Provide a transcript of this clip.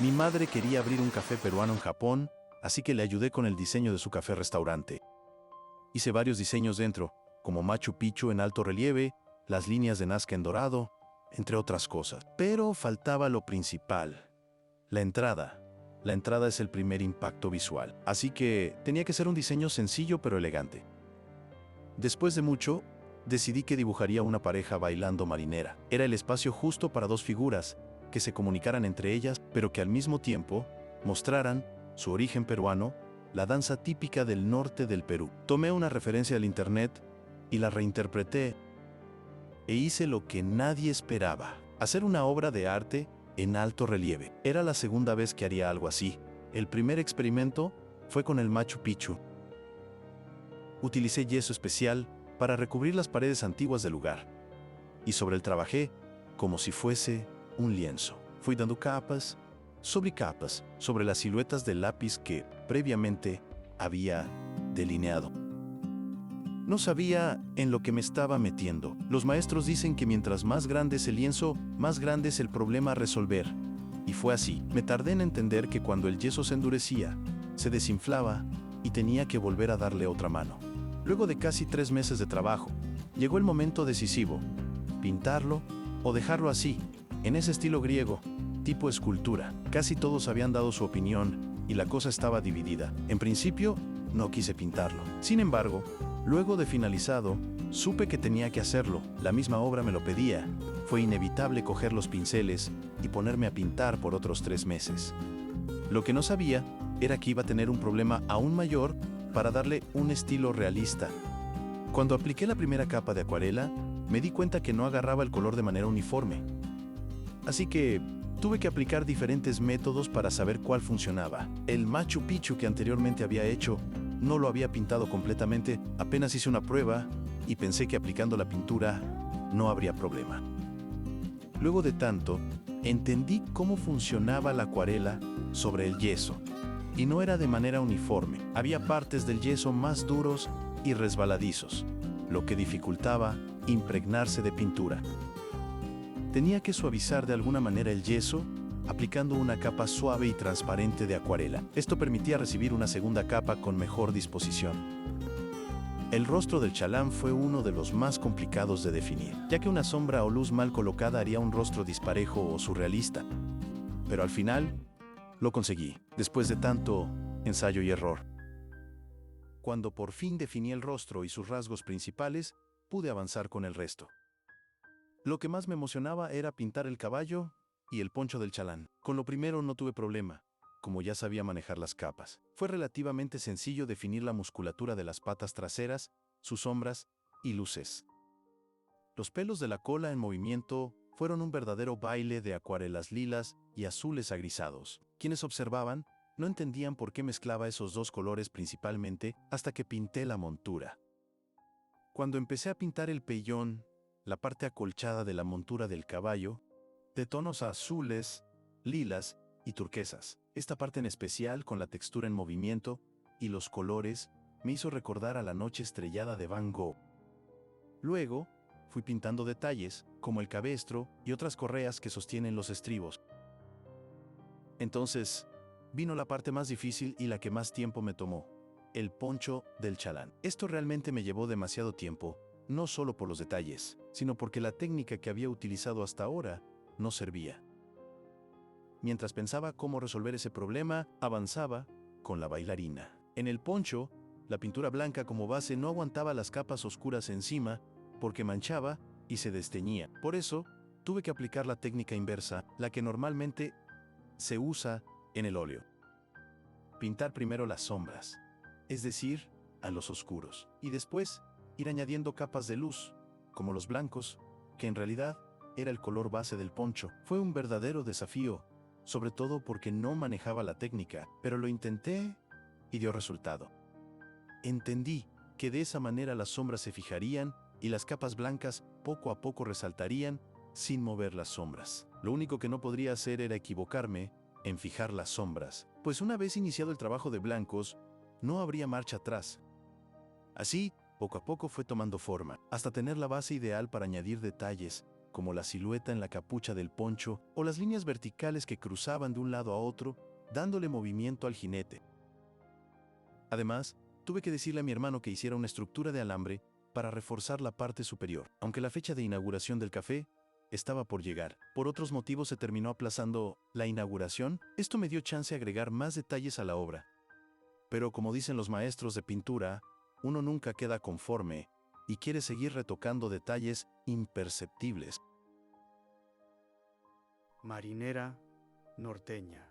Mi madre quería abrir un café peruano en Japón, así que le ayudé con el diseño de su café-restaurante. Hice varios diseños dentro, como Machu Picchu en alto relieve, las líneas de Nazca en dorado, entre otras cosas. Pero faltaba lo principal, la entrada. La entrada es el primer impacto visual, así que tenía que ser un diseño sencillo pero elegante. Después de mucho, decidí que dibujaría una pareja bailando marinera. Era el espacio justo para dos figuras que se comunicaran entre ellas, pero que al mismo tiempo mostraran su origen peruano, la danza típica del norte del Perú. Tomé una referencia del internet y la reinterpreté e hice lo que nadie esperaba: hacer una obra de arte en alto relieve. Era la segunda vez que haría algo así. El primer experimento fue con el Machu Picchu. Utilicé yeso especial para recubrir las paredes antiguas del lugar, y sobre él trabajé como si fuese un lienzo. Fui dando capas sobre las siluetas del lápiz que previamente había delineado. No sabía en lo que me estaba metiendo. Los maestros dicen que mientras más grande es el lienzo, más grande es el problema a resolver. Y fue así. Me tardé en entender que cuando el yeso se endurecía, se desinflaba y tenía que volver a darle otra mano. Luego de casi 3 meses de trabajo, llegó el momento decisivo: pintarlo o dejarlo así, en ese estilo griego, tipo escultura. Casi todos habían dado su opinión y la cosa estaba dividida. En principio, no quise pintarlo. Sin embargo, luego de finalizado, supe que tenía que hacerlo. La misma obra me lo pedía. Fue inevitable coger los pinceles y ponerme a pintar por otros 3 meses. Lo que no sabía era que iba a tener un problema aún mayor para darle un estilo realista. Cuando apliqué la primera capa de acuarela, me di cuenta que no agarraba el color de manera uniforme. Así que tuve que aplicar diferentes métodos para saber cuál funcionaba. El Machu Picchu que anteriormente había hecho no lo había pintado completamente, apenas hice una prueba y pensé que aplicando la pintura no habría problema. Luego de tanto, entendí cómo funcionaba la acuarela sobre el yeso, y no era de manera uniforme. Había partes del yeso más duros y resbaladizos, lo que dificultaba impregnarse de pintura. Tenía que suavizar de alguna manera el yeso, aplicando una capa suave y transparente de acuarela. Esto permitía recibir una segunda capa con mejor disposición. El rostro del chalán fue uno de los más complicados de definir, ya que una sombra o luz mal colocada haría un rostro disparejo o surrealista. Pero al final, lo conseguí, después de tanto ensayo y error. Cuando por fin definí el rostro y sus rasgos principales, pude avanzar con el resto. Lo que más me emocionaba era pintar el caballo y el poncho del chalán. Con lo primero no tuve problema, como ya sabía manejar las capas. Fue relativamente sencillo definir la musculatura de las patas traseras, sus sombras y luces. Los pelos de la cola en movimiento fueron un verdadero baile de acuarelas lilas y azules agrisados. Quienes observaban no entendían por qué mezclaba esos dos colores principalmente hasta que pinté la montura. Cuando empecé a pintar el pellón, la parte acolchada de la montura del caballo, de tonos azules, lilas y turquesas. Esta parte en especial, con la textura en movimiento y los colores, me hizo recordar a la noche estrellada de Van Gogh. Luego, fui pintando detalles, como el cabestro y otras correas que sostienen los estribos. Entonces, vino la parte más difícil y la que más tiempo me tomó: el poncho del chalán. Esto realmente me llevó demasiado tiempo, no solo por los detalles, sino porque la técnica que había utilizado hasta ahora no servía. Mientras pensaba cómo resolver ese problema, avanzaba con la bailarina. En el poncho, la pintura blanca como base no aguantaba las capas oscuras encima porque manchaba y se desteñía. Por eso, tuve que aplicar la técnica inversa, la que normalmente se usa en el óleo. Pintar primero las sombras, es decir, a los oscuros, y después ir añadiendo capas de luz, como los blancos, que en realidad era el color base del poncho. Fue un verdadero desafío, sobre todo porque no manejaba la técnica, pero lo intenté y dio resultado. Entendí que de esa manera las sombras se fijarían y las capas blancas poco a poco resaltarían sin mover las sombras. Lo único que no podría hacer era equivocarme en fijar las sombras, pues una vez iniciado el trabajo de blancos, no habría marcha atrás. Así, poco a poco fue tomando forma, hasta tener la base ideal para añadir detalles como la silueta en la capucha del poncho o las líneas verticales que cruzaban de un lado a otro, dándole movimiento al jinete. Además, tuve que decirle a mi hermano que hiciera una estructura de alambre para reforzar la parte superior. Aunque la fecha de inauguración del café estaba por llegar, por otros motivos se terminó aplazando la inauguración. Esto me dio chance de agregar más detalles a la obra. Pero como dicen los maestros de pintura, uno nunca queda conforme y quiere seguir retocando detalles imperceptibles. Marinera norteña.